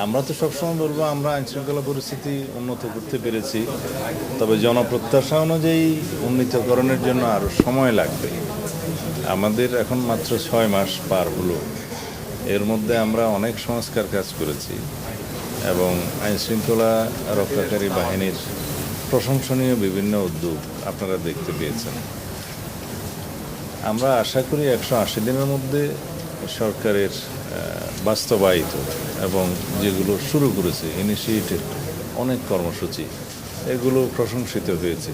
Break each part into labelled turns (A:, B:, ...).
A: আমরা তো সবসময় বলবো আমরা আইনশৃঙ্খলা পরিস্থিতি উন্নত করতে পেরেছি, তবে জনপ্রত্যাশা অনুযায়ী উন্নীতকরণের জন্য আরও সময় লাগবে। আমাদের এখন মাত্র 6 মাস পার হলো, এর মধ্যে আমরা অনেক সংস্কার কাজ করেছি এবং আইনশৃঙ্খলা রক্ষাকারী বাহিনীর প্রশংসনীয় বিভিন্ন উদ্যোগ আপনারা দেখতে পেয়েছেন। আমরা আশা করি 180 দিনের মধ্যে সরকারের বাস্তবায়িত এবং যেগুলো শুরু করেছে ইনিশিয়েটেড অনেক কর্মসূচি, এগুলো প্রশংসিত হয়েছে।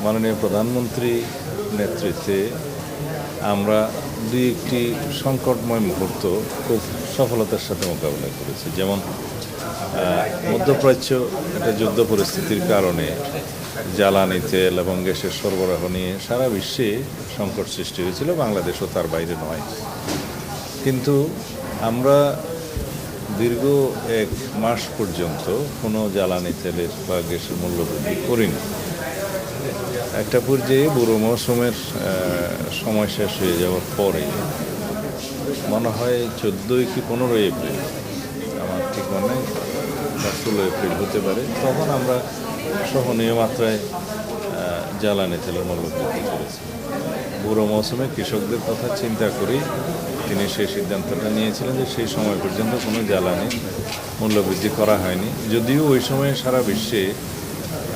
A: মাননীয় প্রধানমন্ত্রী নেতৃত্বে আমরা দুই একটি সংকটময় মুহূর্ত খুব সফলতার সাথে মোকাবিলা করেছি। যেমন মধ্যপ্রাচ্য একটা যুদ্ধ পরিস্থিতির কারণে জ্বালানি তেল এবং গ্যাসের সরবরাহ নিয়ে সারা বিশ্বে সংকট সৃষ্টি হয়েছিল, বাংলাদেশও তার বাইরে নয়। কিন্তু আমরা দীর্ঘ 1 মাস পর্যন্ত কোনো জ্বালানি তেলের বা গ্যাসের মূল্য বৃদ্ধি করিনি। একটা পর্যায়ে বুড়ো মৌসুমের সময় শেষ হয়ে যাওয়ার পরে মনে হয় 14 কি 15 এপ্রিল, আমার ঠিক মনে নেই, 16 এপ্রিল হতে পারে, তখন আমরা সহনীয় মাত্রায় জ্বালানি তেলের মূল্য বৃদ্ধি করেছি। বুড়ো মৌসুমে কৃষকদের কথা চিন্তা করেই তিনি সেই সিদ্ধান্তটা নিয়েছিলেন যে সেই সময় পর্যন্ত কোনো জ্বালানি মূল্য বৃদ্ধি করা হয়নি। যদিও ওই সময়ে সারা বিশ্বে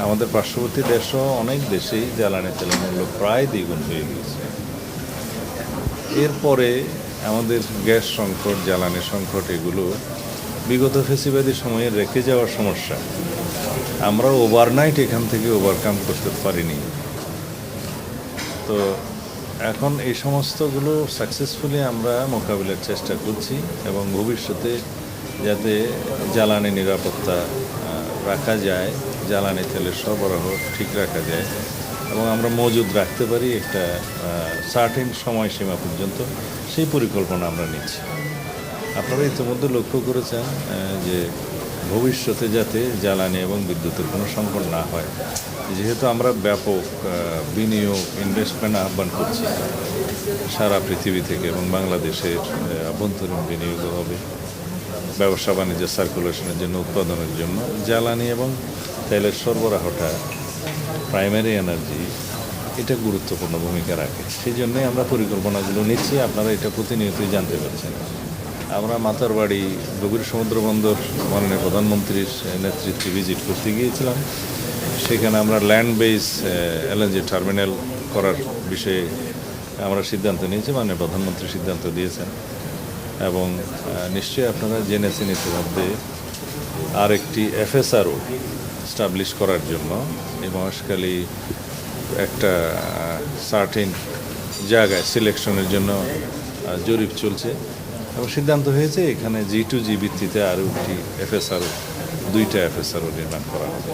A: আমাদের পার্শ্ববর্তী দেশসহ অনেক দেশেই জ্বালানি তেলের মূল্য প্রায় দ্বিগুণ হয়ে গিয়েছে। এরপরে আমাদের গ্যাস সংকট, জ্বালানি সংকট, এগুলো বিগত ফেসিবাদী সময়ে রেখে যাওয়ার সমস্যা আমরা ওভারনাইট এখান থেকে ওভারকাম করতে পারিনি। তো এখন এই সমস্তগুলো সাকসেসফুলি আমরা মোকাবিলার চেষ্টা করছি এবং ভবিষ্যতে যাতে জ্বালানি নিরাপত্তা রাখা যায়, জ্বালানি তেলের সরবরাহ ঠিক রাখা যায় এবং আমরা মজুদ রাখতে পারি একটা সার্টেন সময়সীমা পর্যন্ত, সেই পরিকল্পনা আমরা নিচ্ছি। আপনারা ইতিমধ্যে লক্ষ্য করেছেন যে ভবিষ্যতে যাতে জ্বালানি এবং বিদ্যুতের কোনো সংকট না হয়, যেহেতু আমরা ব্যাপক বিনিয়োগ, ইনভেস্টমেন্ট আহ্বান করছি সারা পৃথিবী থেকে এবং বাংলাদেশের আভ্যন্তরীণ বিনিয়োগ হবে ব্যবসা বাণিজ্য সার্কুলেশনের জন্য, উৎপাদনের জন্য। জ্বালানি এবং তেলের সরবরাহটা, প্রাইমারি এনার্জি, এটা গুরুত্বপূর্ণ ভূমিকা রাখে। সেই জন্যই আমরা পরিকল্পনাগুলো নিচ্ছি, আপনারা এটা প্রতিনিয়তই জানতে পারছেন। আমরা মাতারবাড়ি গভীর সমুদ্র বন্দর মাননীয় প্রধানমন্ত্রীর নেতৃত্বে ভিজিট করতে গিয়েছিলাম। সেখানে আমরা ল্যান্ড বেস এলএনজি টার্মিনাল করার বিষয়ে আমরা সিদ্ধান্ত নিয়েছি, মাননীয় প্রধানমন্ত্রী সিদ্ধান্ত দিয়েছেন এবং নিশ্চয়ই আপনারা জেনেছেন ইতিমধ্যে আরেকটি এফএসআরও স্টাবলিশ করার জন্য এই মহেশখালী একটা সার্টেন জায়গায় সিলেকশনের জন্য জরিপ চলছে এবং সিদ্ধান্ত হয়েছে এখানে G2G ভিত্তিতে আরও একটি এফএসআরও, 2টা এফএসআরও নির্মাণ করা হবে।